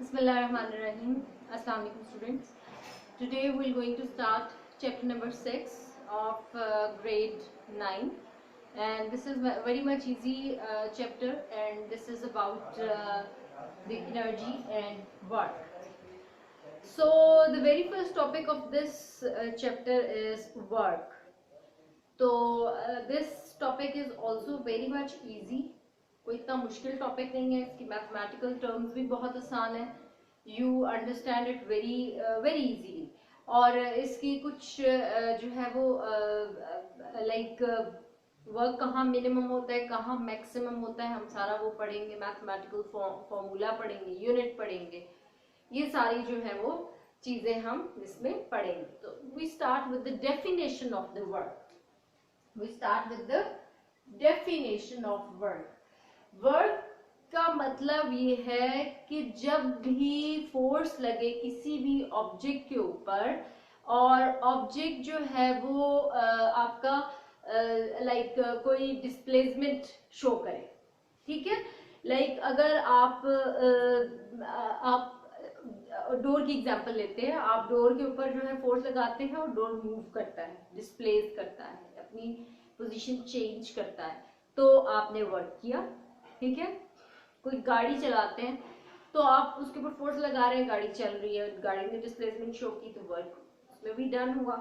Bismillahirrahmanirrahim. Assalamu alaikum students. Today we are going to start chapter number 6 of grade 9, and this is a very much easy chapter, and this is about the energy and work. So the very first topic of this chapter is work. So this topic is also very much easy. कोई इतना मुश्किल topic नहीं है, इसकी mathematical terms भी बहुत आसान है, you understand it very very easily. और इसकी कुछ जो है वो लाइक वर्क कहाँ मिनिमम होता है, कहाँ मैक्सिमम होता है, हम सारा वो पढ़ेंगे। मैथमेटिकल फॉर्मूला पढ़ेंगे, यूनिट पढ़ेंगे, ये सारी जो है वो चीजें हम इसमें पढ़ेंगे। तो we start with the definition of the work. We start with the definition of work. Work का मतलब ये है कि जब भी फोर्स लगे किसी भी ऑब्जेक्ट के ऊपर और ऑब्जेक्ट जो है वो आपका लाइक कोई डिस्प्लेसमेंट शो करे, ठीक है। लाइक अगर आप डोर की एग्जांपल लेते हैं, आप डोर के ऊपर जो है फोर्स लगाते हैं और डोर मूव करता है, डिस्प्लेस करता है, अपनी पोजीशन चेंज करता है, तो आपने वर्क किया, ठीक है। कोई गाड़ी चलाते हैं तो आप उसके ऊपर फोर्स लगा रहे हैं, गाड़ी चल रही है, गाड़ी ने डिस्प्लेसमेंट शो की, तो वर्क उसमें भी डन हुआ।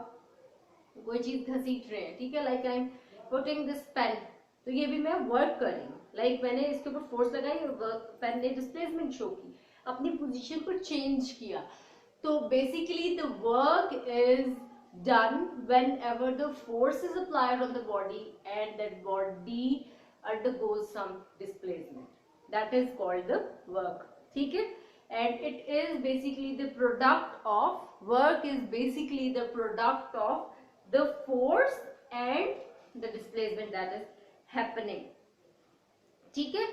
कोई चीज घसीट रहे हैं, ठीक है, like I am putting this pen, तो ये भी मैं वर्क कर रही हूँ। लाइक मैंने इसके ऊपर फोर्स लगाई और पेन ने डिस्प्लेसमेंट शो की, अपनी पोजीशन को चेंज किया। तो basically the work is done whenever the force is applied on the body and that body undergoes some displacement. That is called the work, ठीक है। And it is basically the product of work is basically the product of the force and the displacement that is happening, ठीक है।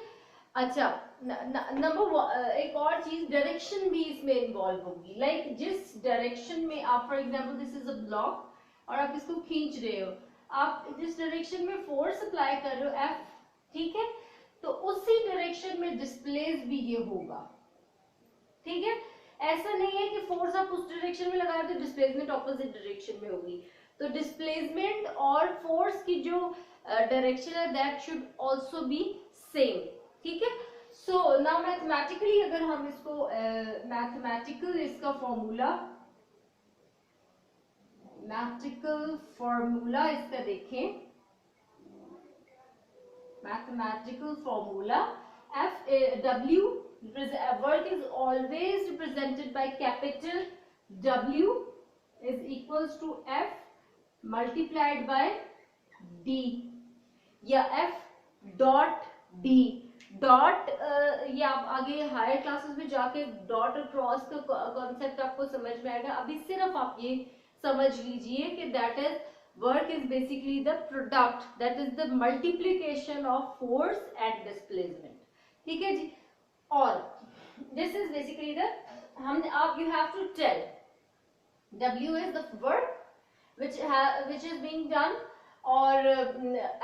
अच्छा, number एक और चीज, direction भी इसमें इन्वॉल्व होगी। लाइक जिस डायरेक्शन में आप, for example this is a block और आप इसको खींच रहे हो, आप जिस डायरेक्शन में फोर्स अप्लाई कर रहे हो एफ, ठीक है, तो उसी डायरेक्शन में डिस्प्लेस भी ये होगा, ठीक है। ऐसा नहीं है कि फोर्स आप उस डायरेक्शन में लगा रहे हो तो डिस्प्लेसमेंट ऑपोजिट डायरेक्शन में होगी। तो डिस्प्लेसमेंट और फोर्स की जो डायरेक्शन है that should also be same, ठीक है। सो नाउ मैथमेटिकली अगर हम इसको मैथमेटिकल इसका फॉर्मूला, मैथमेटिकल फॉर्मूला इसका देखें, mathematical formula F W, work is always represented by capital W is equals to F multiplied by D या F dot D। डॉट ये आप आगे हायर क्लासेस में जाके डॉट और क्रॉस का कॉन्सेप्ट आपको समझ में आएगा। अभी सिर्फ आप ये समझ लीजिए कि that is work is basically the product, that is the multiplication of force and displacement, ठीक है जी। और दिस इज बेसिकली द हम आप you have to tell W is the work which is being done, or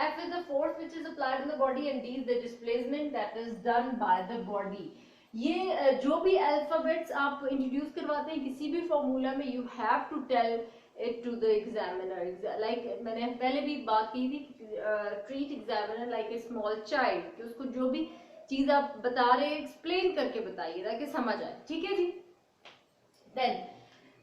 F is the force which is applied on the body, and D is the displacement that is done by the body। ये जो भी alphabets आप introduce करवाते हैं किसी भी formula में, you have to tell it to the examiner. Like मैंने पहले भी बात की थी, treat examiner like a small child, कि उसको जो भी चीज आप बता रहे हैं एक्सप्लेन करके बताइए ताकि समझ आए, ठीक है जी। देन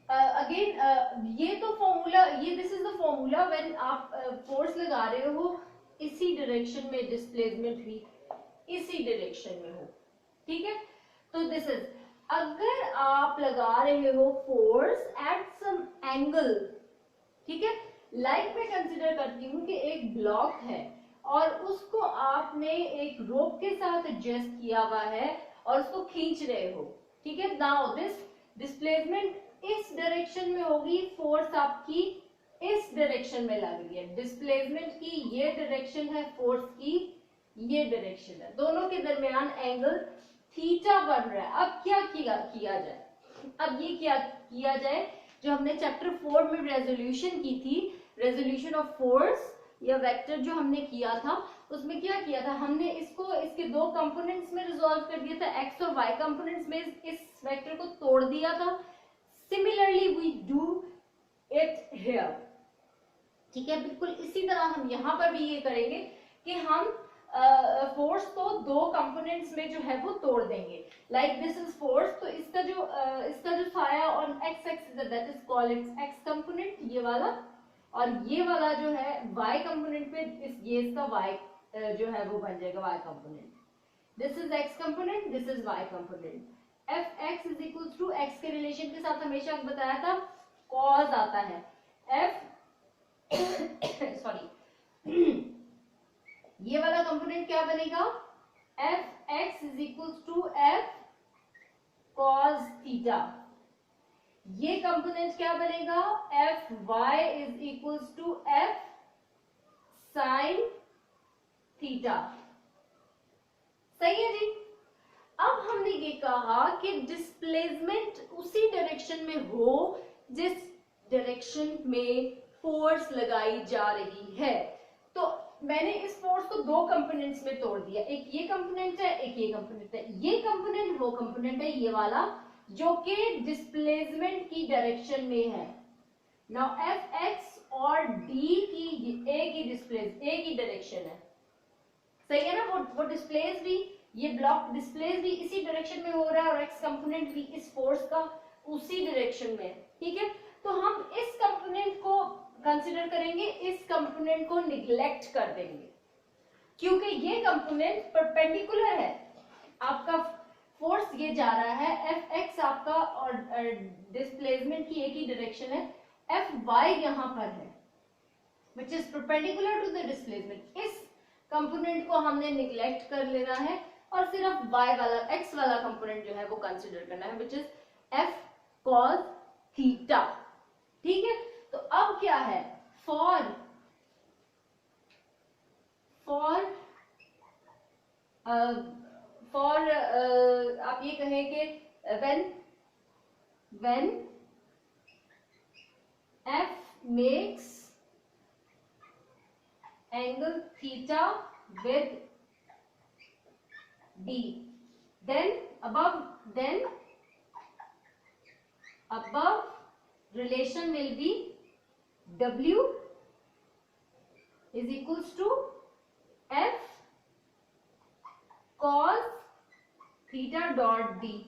अगेन ये तो फॉर्मूला, ये this is the formula when आप फोर्स लगा रहे हो इसी डायरेक्शन में, डिस्प्लेसमेंट भी इसी डायरेक्शन में हो, ठीक है। तो दिस इज, अगर आप लगा रहे हो फोर्स एट सम एंगल, ठीक है, लाइक मैं कंसिडर करती हूँ कि एक ब्लॉक है और उसको आपने एक रोप के साथ एडजस्ट किया हुआ है और उसको खींच रहे हो, ठीक है। नाउ दिस डिस्प्लेसमेंट इस डायरेक्शन में होगी, फोर्स आपकी इस डायरेक्शन में लग रही है, डिस्प्लेसमेंट की ये डायरेक्शन है, फोर्स की ये डायरेक्शन है, दोनों के दरमियान एंगल थीटा बन रहा है। अब क्या किया जाए, अब ये क्या किया जाए जो हमने चैप्टर 4 में रेजोल्यूशन की थी, रेजोल्यूशन ऑफ फोर्स या वेक्टर जो हमने किया था, उसमें क्या किया था हमने, इसको इसके दो कंपोनेंट्स में रिजॉल्व कर दिया था, एक्स और वाई कंपोनेंट्स में इस वेक्टर को तोड़ दिया था। Similarly we do it here, ठीक है। बिल्कुल इसी तरह हम यहाँ पर भी ये करेंगे कि हम फोर्स को दो कंपोनेंट्स में जो है वो तोड़ देंगे। लाइक दिस इज फोर्स, तो इसका जो साया on x axis that is called its x component, ये वाला, और ये वाला जो है वाई कंपोनेंट पे ये इसका वाई जो है वो बन जाएगा Y component. This is X component, this is Y component. F X is equal to X के रिलेशन के साथ हमेशा बताया था कॉज आता है, एफ सॉरी ये वाला कंपोनेंट क्या बनेगा, F X is equal to F cos theta. ये कंपोनेंट क्या बनेगा, F Y is equal to F sine theta. सही है जी। अब हमने ये कहा कि डिस्प्लेसमेंट उसी डायरेक्शन में हो जिस डायरेक्शन में फोर्स लगाई जा रही है। तो मैंने इस फोर्स को दो कंपोनेंट्स में तोड़ दिया, एक ये कंपोनेंट है, एक ये कंपोनेंट है। ये कंपोनेंट वो कंपोनेंट है ये वाला जो कि डिस्प्लेसमेंट की डायरेक्शन में है। नाउ एफ एक्स और डी की ए की डायरेक्शन है, सही है ना। वो डिस्प्लेस भी, ये ब्लॉक डिस्प्लेस भी इसी डायरेक्शन में हो रहा है और एक्स कंपोनेंट भी इस फोर्स का उसी डायरेक्शन में, ठीक है। तो हम इस कंपोनेंट को कंसिडर करेंगे, इस कंपोनेंट को निग्लेक्ट कर देंगे क्योंकि ये कंपोनेंट परपेंडिकुलर है। आपका फोर्स ये जा रहा है, एफ एक्स आपका और डिस्प्लेसमेंट की एक ही डायरेक्शन है, एफ वाई यहां पर है which is perpendicular to the displacement. इस कंपोनेंट को हमने निग्लेक्ट कर लेना है और सिर्फ वाई वाला एक्स वाला कंपोनेंट जो है वो कंसिडर करना है which is F cos theta, ठीक है। तो अब क्या है, फॉर आप ये कहें कि when f makes angle theta with d, then above relation will be W is equals to F cos theta dot D।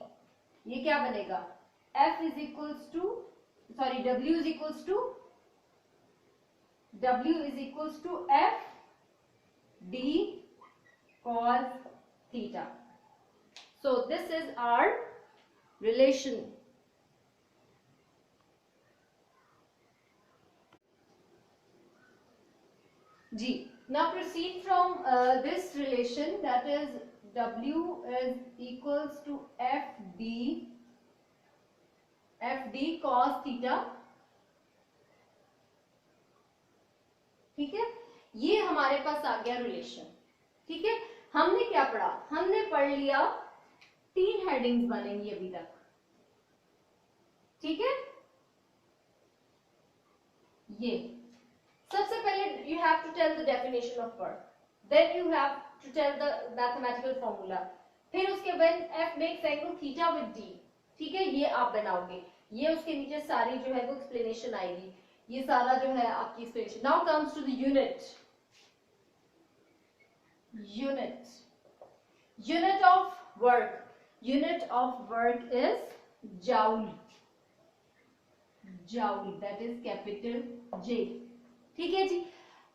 ये क्या बनेगा, F is equals to W is equals to F D cos theta। So this is our relation। Ji, now proceed from this relation, that is W is equals to FD cos theta, ठीक है। ये हमारे पास आ गया relation, ठीक है। हमने क्या पढ़ा, हमने पढ़ लिया, 3 हेडिंग्स बनेंगी अभी तक, ठीक है। ये सबसे पहले you have to tell the definition of work, then you have to tell the mathematical formula, फिर उसके when f makes angle theta with d, ठीक है, ये आप बनाओगे। ये उसके नीचे सारी जो है वो एक्सप्लेनेशन आएगी, ये सारा जो है आपकी explanation. Now comes to the unit of work is joule, that is capital J, ठीक है जी।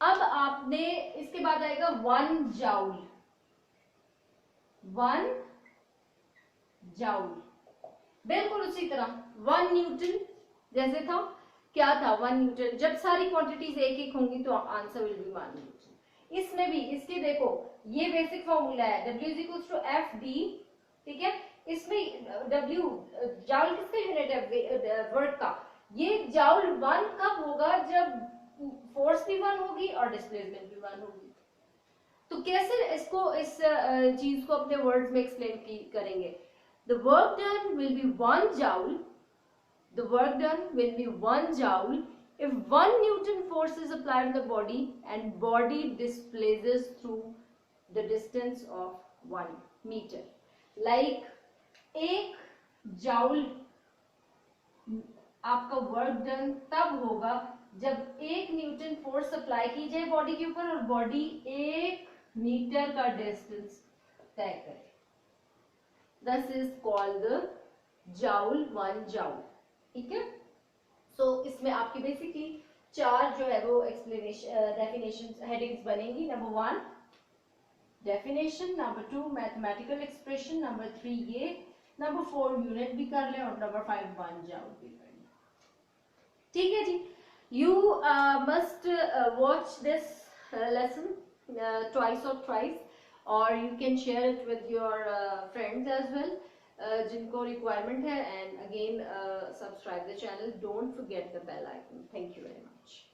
अब आपने इसके बाद आएगा 1 जाउल, बिल्कुल उसी तरह 1 न्यूटन जैसे था, क्या था 1 न्यूटन। जब सारी क्वांटिटीज एक एक होंगी तो आंसर विल बी 1 न्यूटन। इसमें भी इसके देखो ये बेसिक फॉर्मूला है, W is equal to F D, ठीक है। इसमें W जाउल किसका यूनिट है, वर्क का। ये जाउल 1 कब होगा, जब फोर्स भी 1 होगी और डिस्प्लेसमेंट भी 1 होगी। तो कैसे इसको इस चीज को अपने वर्ड्स में एक्सप्लेन करेंगे। The work done will be 1 joule if 1 Newton force is applied on the body and body displaces through the distance of 1 meter. Like एक joule आपका वर्क डन तब होगा जब 1 न्यूटन फोर्स अप्लाई की जाए body के ऊपर और बॉडी 1 मीटर का डिस्टेंस तय करे. This is called the joule 1 joule. ठीक है. सो इसमें आपकी बेसिकली 4 जो है वो एक्सप्लेनेशन डेफिनेशन हेडिंग्स बनेंगी. Number 1 definition, number 2 mathematical expression, number 3 ये, नंबर 4 यूनिट भी कर लें और नंबर 5 1 जाउल भी कर लें. ठीक है जी. You must watch this lesson twice or thrice, or you can share it with your friends as well जिनको requirement है, and again subscribe the channel. Don't forget the bell icon. Thank you very much.